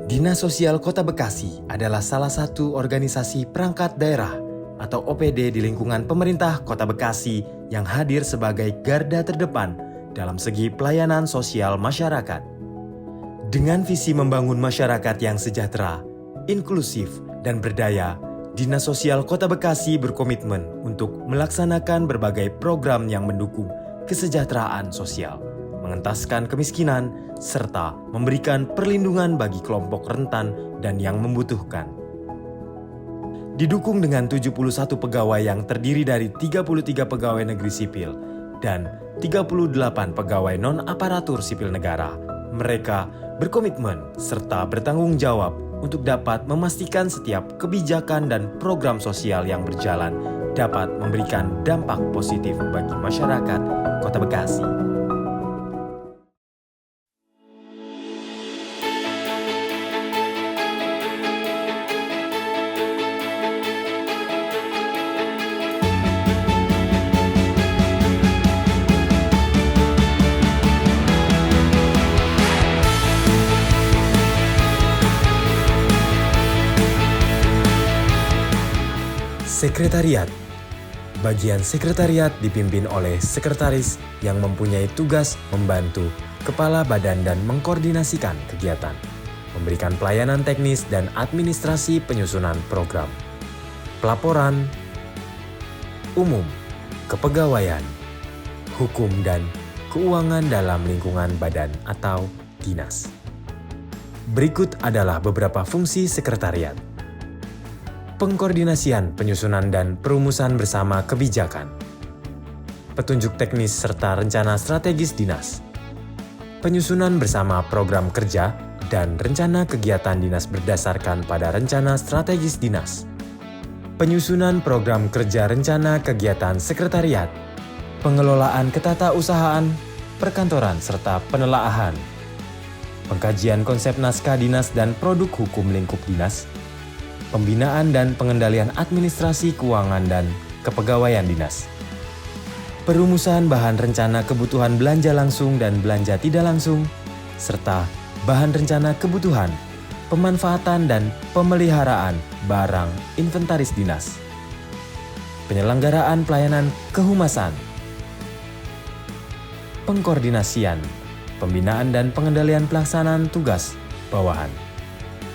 Dinas Sosial Kota Bekasi adalah salah satu organisasi perangkat daerah atau OPD di lingkungan pemerintah Kota Bekasi yang hadir sebagai garda terdepan dalam segi pelayanan sosial masyarakat. Dengan visi membangun masyarakat yang sejahtera, inklusif, dan berdaya, Dinas Sosial Kota Bekasi berkomitmen untuk melaksanakan berbagai program yang mendukung kesejahteraan sosial, mengentaskan kemiskinan, serta memberikan perlindungan bagi kelompok rentan dan yang membutuhkan. Didukung dengan 71 pegawai yang terdiri dari 33 pegawai negeri sipil dan 38 pegawai non-aparatur sipil negara, mereka berkomitmen serta bertanggung jawab untuk dapat memastikan setiap kebijakan dan program sosial yang berjalan dapat memberikan dampak positif bagi masyarakat Kota Bekasi. Sekretariat. Bagian sekretariat dipimpin oleh sekretaris yang mempunyai tugas membantu kepala badan dan mengkoordinasikan kegiatan, memberikan pelayanan teknis dan administrasi penyusunan program, pelaporan umum, kepegawaian, hukum dan keuangan dalam lingkungan badan atau dinas. Berikut adalah beberapa fungsi sekretariat. Pengkoordinasian penyusunan dan perumusan bersama kebijakan, petunjuk teknis serta rencana strategis dinas, penyusunan bersama program kerja dan rencana kegiatan dinas berdasarkan pada rencana strategis dinas, penyusunan program kerja rencana kegiatan sekretariat, pengelolaan ketatausahaan, perkantoran serta penelaahan, pengkajian konsep naskah dinas dan produk hukum lingkup dinas, pembinaan dan pengendalian administrasi keuangan dan kepegawaian dinas, perumusan bahan rencana kebutuhan belanja langsung dan belanja tidak langsung, serta bahan rencana kebutuhan, pemanfaatan dan pemeliharaan barang inventaris dinas, penyelenggaraan pelayanan kehumasan, pengkoordinasian, pembinaan dan pengendalian pelaksanaan tugas bawahan,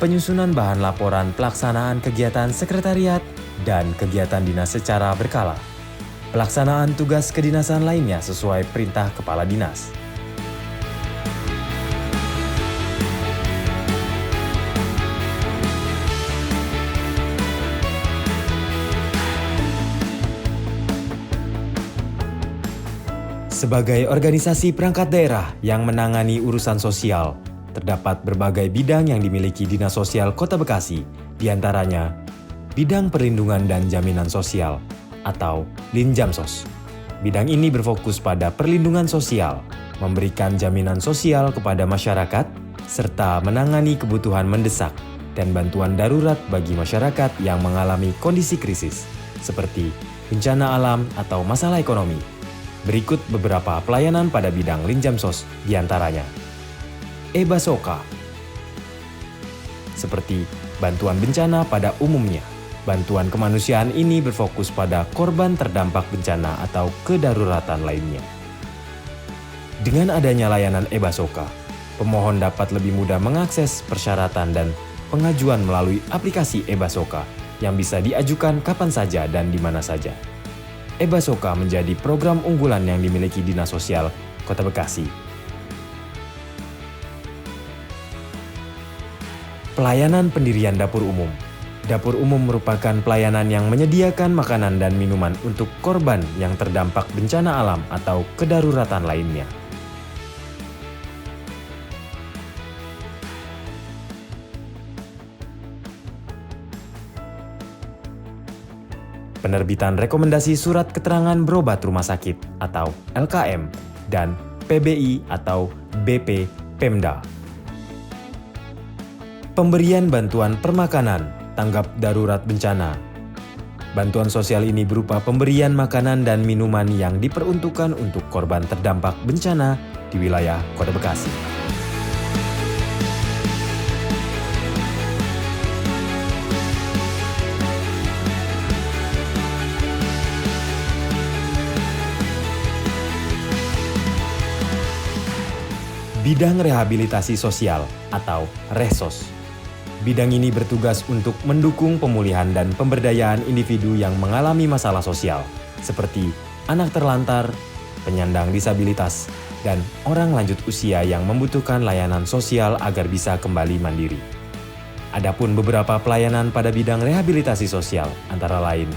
penyusunan bahan laporan pelaksanaan kegiatan sekretariat dan kegiatan dinas secara berkala, pelaksanaan tugas kedinasan lainnya sesuai perintah kepala dinas. Sebagai organisasi perangkat daerah yang menangani urusan sosial, terdapat berbagai bidang yang dimiliki Dinas Sosial Kota Bekasi, diantaranya bidang perlindungan dan jaminan sosial atau Linjamsos. Bidang ini berfokus pada perlindungan sosial, memberikan jaminan sosial kepada masyarakat, serta menangani kebutuhan mendesak dan bantuan darurat bagi masyarakat yang mengalami kondisi krisis, seperti bencana alam atau masalah ekonomi. Berikut beberapa pelayanan pada bidang Linjamsos, diantaranya Ebasoka, seperti bantuan bencana pada umumnya. Bantuan kemanusiaan ini berfokus pada korban terdampak bencana atau kedaruratan lainnya. Dengan adanya layanan Ebasoka, pemohon dapat lebih mudah mengakses persyaratan dan pengajuan melalui aplikasi Ebasoka yang bisa diajukan kapan saja dan di mana saja. Ebasoka menjadi program unggulan yang dimiliki Dinas Sosial Kota Bekasi. Pelayanan pendirian dapur umum. Dapur umum merupakan pelayanan yang menyediakan makanan dan minuman untuk korban yang terdampak bencana alam atau kedaruratan lainnya. Penerbitan rekomendasi surat keterangan berobat rumah sakit atau LKM dan PBI atau BP Pemda. Pemberian bantuan permakanan tanggap darurat bencana. Bantuan sosial ini berupa pemberian makanan dan minuman yang diperuntukkan untuk korban terdampak bencana di wilayah Kota Bekasi. Bidang rehabilitasi sosial atau RESOS. Bidang ini bertugas untuk mendukung pemulihan dan pemberdayaan individu yang mengalami masalah sosial, seperti anak terlantar, penyandang disabilitas, dan orang lanjut usia yang membutuhkan layanan sosial agar bisa kembali mandiri. Adapun beberapa pelayanan pada bidang rehabilitasi sosial, antara lain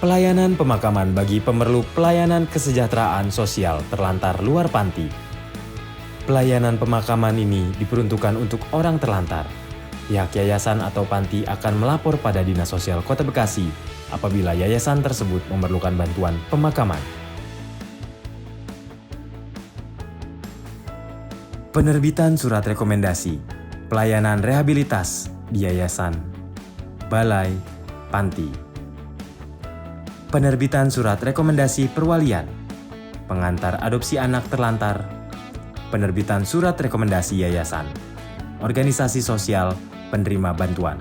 pelayanan pemakaman bagi pemerlu pelayanan kesejahteraan sosial terlantar luar panti. Pelayanan pemakaman ini diperuntukkan untuk orang terlantar. Pihak yayasan atau panti akan melapor pada Dinas Sosial Kota Bekasi apabila yayasan tersebut memerlukan bantuan pemakaman. Penerbitan surat rekomendasi pelayanan rehabilitas di yayasan, balai, panti. Penerbitan surat rekomendasi perwalian, pengantar adopsi anak terlantar, penerbitan surat rekomendasi yayasan, organisasi sosial, penerima bantuan,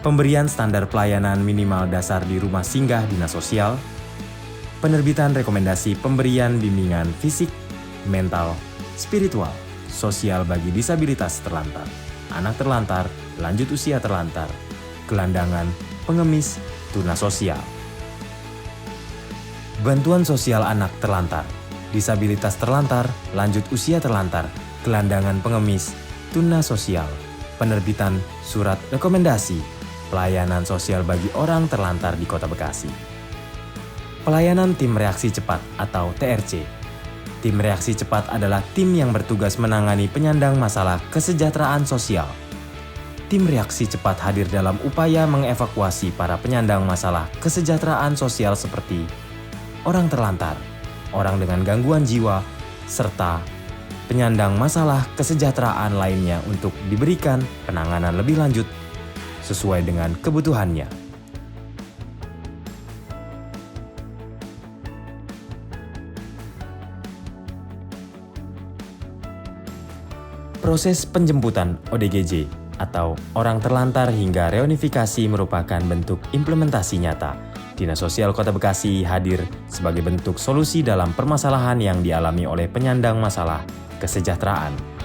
pemberian standar pelayanan minimal dasar di rumah singgah dinas sosial, penerbitan rekomendasi pemberian bimbingan fisik, mental, spiritual, sosial bagi disabilitas terlantar, anak terlantar, lanjut usia terlantar, gelandangan, pengemis, tunas sosial. Bantuan sosial anak terlantar, disabilitas terlantar, lanjut usia terlantar, gelandangan pengemis, tunas sosial, penerbitan surat rekomendasi, pelayanan sosial bagi orang terlantar di Kota Bekasi. Pelayanan Tim Reaksi Cepat atau TRC. Tim Reaksi Cepat adalah tim yang bertugas menangani penyandang masalah kesejahteraan sosial. Tim Reaksi Cepat hadir dalam upaya mengevakuasi para penyandang masalah kesejahteraan sosial seperti orang terlantar, orang dengan gangguan jiwa, serta penyandang masalah kesejahteraan lainnya untuk diberikan penanganan lebih lanjut sesuai dengan kebutuhannya. Proses penjemputan ODGJ atau orang terlantar hingga reunifikasi merupakan bentuk implementasi nyata. Dinas Sosial Kota Bekasi hadir sebagai bentuk solusi dalam permasalahan yang dialami oleh penyandang masalah kesejahteraan.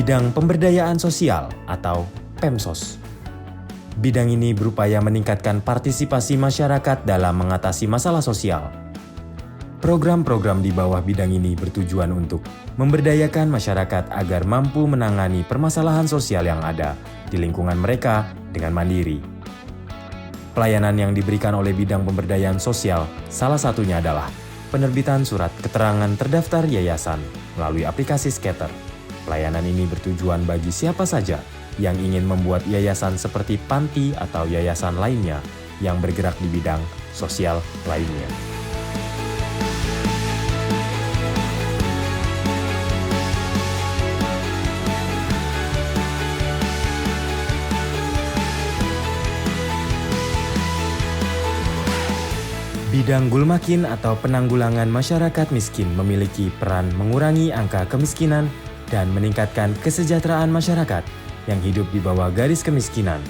Bidang Pemberdayaan Sosial atau PEMSOS. Bidang ini berupaya meningkatkan partisipasi masyarakat dalam mengatasi masalah sosial. Program-program di bawah bidang ini bertujuan untuk memberdayakan masyarakat agar mampu menangani permasalahan sosial yang ada di lingkungan mereka dengan mandiri. Pelayanan yang diberikan oleh bidang pemberdayaan sosial salah satunya adalah penerbitan surat keterangan terdaftar yayasan melalui aplikasi Skater. Pelayanan ini bertujuan bagi siapa saja yang ingin membuat yayasan seperti panti atau yayasan lainnya yang bergerak di bidang sosial lainnya. Bidang Gulmakin atau penanggulangan masyarakat miskin memiliki peran mengurangi angka kemiskinan dan meningkatkan kesejahteraan masyarakat yang hidup di bawah garis kemiskinan.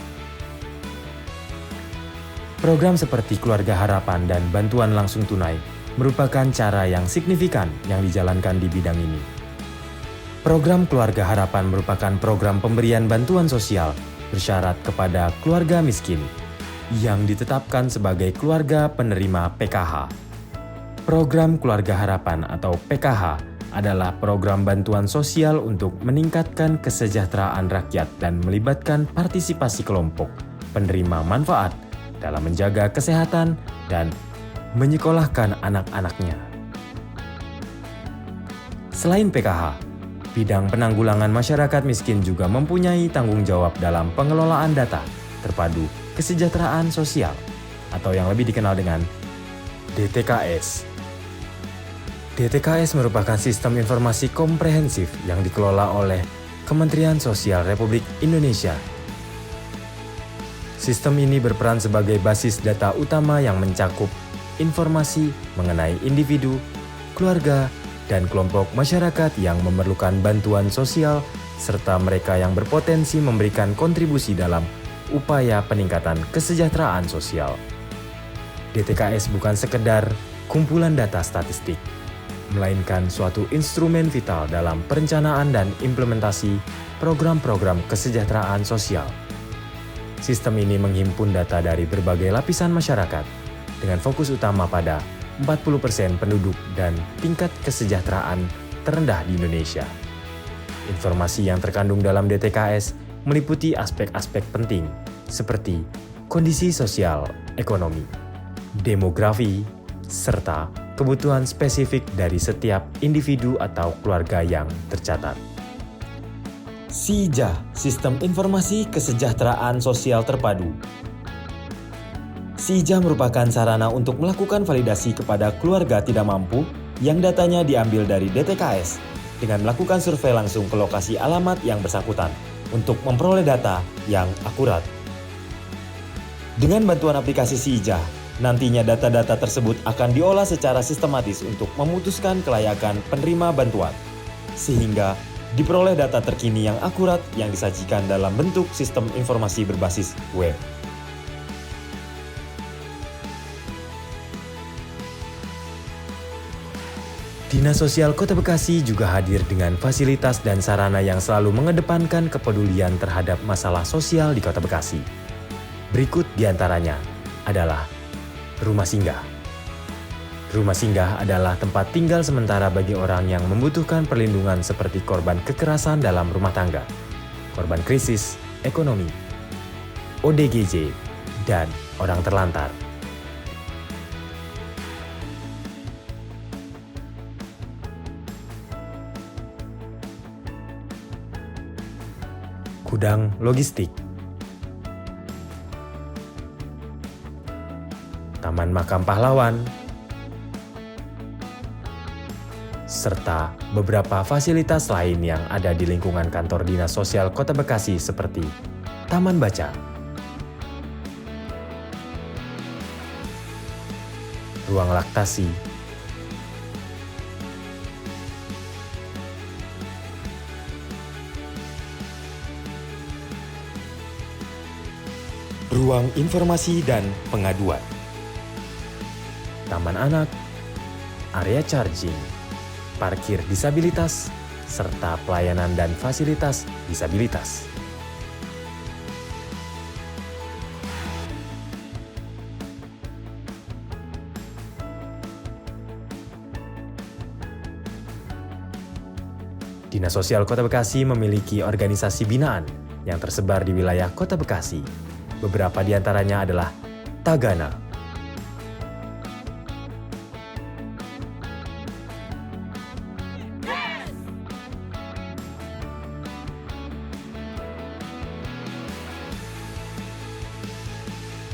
Program seperti Keluarga Harapan dan bantuan langsung tunai merupakan cara yang signifikan yang dijalankan di bidang ini. Program Keluarga Harapan merupakan program pemberian bantuan sosial bersyarat kepada keluarga miskin yang ditetapkan sebagai keluarga penerima PKH. Program Keluarga Harapan atau PKH adalah program bantuan sosial untuk meningkatkan kesejahteraan rakyat dan melibatkan partisipasi kelompok penerima manfaat dalam menjaga kesehatan dan menyekolahkan anak-anaknya. Selain PKH, bidang penanggulangan masyarakat miskin juga mempunyai tanggung jawab dalam pengelolaan data terpadu kesejahteraan sosial atau yang lebih dikenal dengan DTKS. DTKS merupakan sistem informasi komprehensif yang dikelola oleh Kementerian Sosial Republik Indonesia. Sistem ini berperan sebagai basis data utama yang mencakup informasi mengenai individu, keluarga, dan kelompok masyarakat yang memerlukan bantuan sosial serta mereka yang berpotensi memberikan kontribusi dalam upaya peningkatan kesejahteraan sosial. DTKS bukan sekedar kumpulan data statistik, melainkan suatu instrumen vital dalam perencanaan dan implementasi program-program kesejahteraan sosial. Sistem ini menghimpun data dari berbagai lapisan masyarakat dengan fokus utama pada 40% penduduk dan tingkat kesejahteraan terendah di Indonesia. Informasi yang terkandung dalam DTKS meliputi aspek-aspek penting seperti kondisi sosial, ekonomi, demografi, serta kebutuhan spesifik dari setiap individu atau keluarga yang tercatat. SIJA, Sistem Informasi Kesejahteraan Sosial Terpadu. SIJA merupakan sarana untuk melakukan validasi kepada keluarga tidak mampu yang datanya diambil dari DTKS dengan melakukan survei langsung ke lokasi alamat yang bersangkutan untuk memperoleh data yang akurat. Dengan bantuan aplikasi SIJA, nantinya data-data tersebut akan diolah secara sistematis untuk memutuskan kelayakan penerima bantuan, sehingga diperoleh data terkini yang akurat yang disajikan dalam bentuk sistem informasi berbasis web. Dinas Sosial Kota Bekasi juga hadir dengan fasilitas dan sarana yang selalu mengedepankan kepedulian terhadap masalah sosial di Kota Bekasi. Berikut diantaranya adalah Rumah Singgah. Rumah singgah adalah tempat tinggal sementara bagi orang yang membutuhkan perlindungan seperti korban kekerasan dalam rumah tangga, korban krisis ekonomi, ODGJ, dan orang terlantar. Gudang logistik, Taman Makam Pahlawan, serta beberapa fasilitas lain yang ada di lingkungan kantor Dinas Sosial Kota Bekasi seperti Taman Baca, ruang laktasi, ruang informasi dan pengaduan, taman anak, area charging, parkir disabilitas, serta pelayanan dan fasilitas disabilitas. Dinas Sosial Kota Bekasi memiliki organisasi binaan yang tersebar di wilayah Kota Bekasi. Beberapa di antaranya adalah Tagana,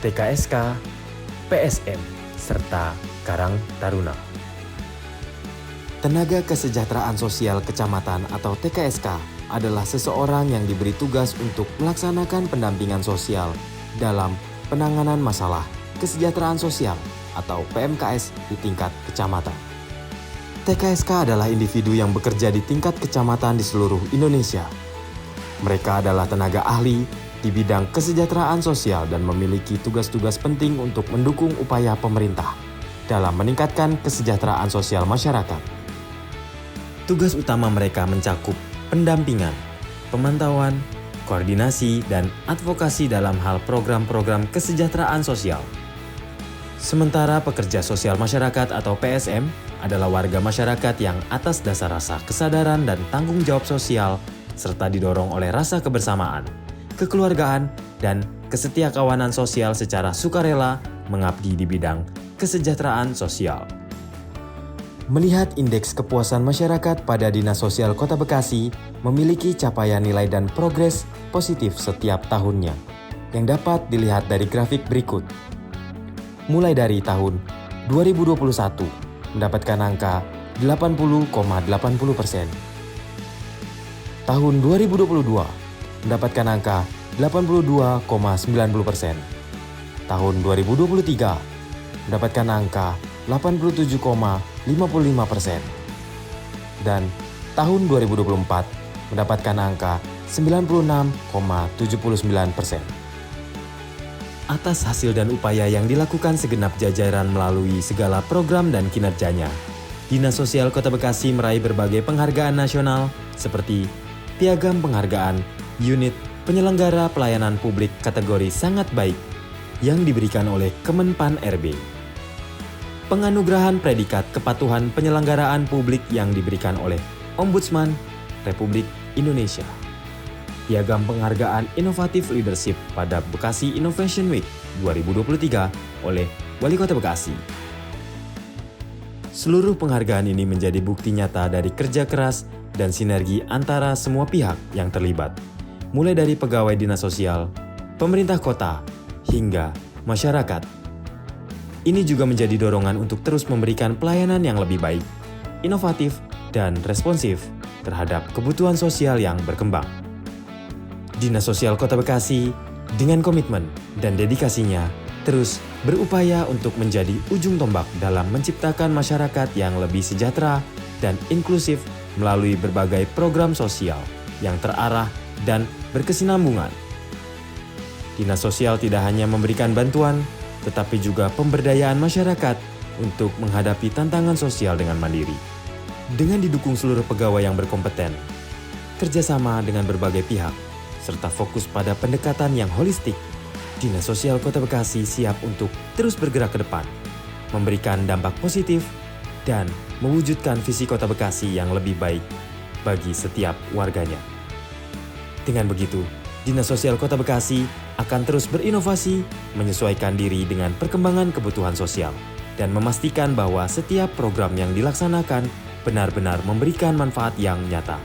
TKSK, PSM, serta Karang Taruna. Tenaga Kesejahteraan Sosial Kecamatan atau TKSK adalah seseorang yang diberi tugas untuk melaksanakan pendampingan sosial dalam penanganan masalah kesejahteraan sosial atau PMKS di tingkat kecamatan. TKSK adalah individu yang bekerja di tingkat kecamatan di seluruh Indonesia. Mereka adalah tenaga ahli di bidang kesejahteraan sosial dan memiliki tugas-tugas penting untuk mendukung upaya pemerintah dalam meningkatkan kesejahteraan sosial masyarakat. Tugas utama mereka mencakup pendampingan, pemantauan, koordinasi, dan advokasi dalam hal program-program kesejahteraan sosial. Sementara pekerja sosial masyarakat atau PSM adalah warga masyarakat yang atas dasar rasa kesadaran dan tanggung jawab sosial serta didorong oleh rasa kebersamaan, kekeluargaan, dan kesetiakawanan sosial secara sukarela mengabdi di bidang kesejahteraan sosial. Melihat indeks kepuasan masyarakat pada Dinas Sosial Kota Bekasi memiliki capaian nilai dan progres positif setiap tahunnya, yang dapat dilihat dari grafik berikut. Mulai dari tahun 2021 mendapatkan angka 80,80%. Tahun 2022 mendapatkan angka 82,90%. Tahun 2023 mendapatkan angka 87,55%. Dan tahun 2024 mendapatkan angka 96,79%. Atas hasil dan upaya yang dilakukan segenap jajaran melalui segala program dan kinerjanya, Dinas Sosial Kota Bekasi meraih berbagai penghargaan nasional seperti Piagam Penghargaan Unit Penyelenggara Pelayanan Publik kategori sangat baik yang diberikan oleh Kemenpan RB. Penganugerahan predikat kepatuhan penyelenggaraan publik yang diberikan oleh Ombudsman Republik Indonesia. Piagam Penghargaan Inovatif Leadership pada Bekasi Innovation Week 2023 oleh Wali Kota Bekasi. Seluruh penghargaan ini menjadi bukti nyata dari kerja keras dan sinergi antara semua pihak yang terlibat, mulai dari pegawai dinas sosial, pemerintah kota, hingga masyarakat. Ini juga menjadi dorongan untuk terus memberikan pelayanan yang lebih baik, inovatif, dan responsif terhadap kebutuhan sosial yang berkembang. Dinas Sosial Kota Bekasi dengan komitmen dan dedikasinya terus berupaya untuk menjadi ujung tombak dalam menciptakan masyarakat yang lebih sejahtera dan inklusif melalui berbagai program sosial yang terarah dan berkesinambungan. Dinas Sosial tidak hanya memberikan bantuan, tetapi juga pemberdayaan masyarakat untuk menghadapi tantangan sosial dengan mandiri. Dengan didukung seluruh pegawai yang berkompeten, kerjasama dengan berbagai pihak, serta fokus pada pendekatan yang holistik, Dinas Sosial Kota Bekasi siap untuk terus bergerak ke depan, memberikan dampak positif, dan mewujudkan visi Kota Bekasi yang lebih baik bagi setiap warganya. Dengan begitu, Dinas Sosial Kota Bekasi akan terus berinovasi, menyesuaikan diri dengan perkembangan kebutuhan sosial, dan memastikan bahwa setiap program yang dilaksanakan benar-benar memberikan manfaat yang nyata.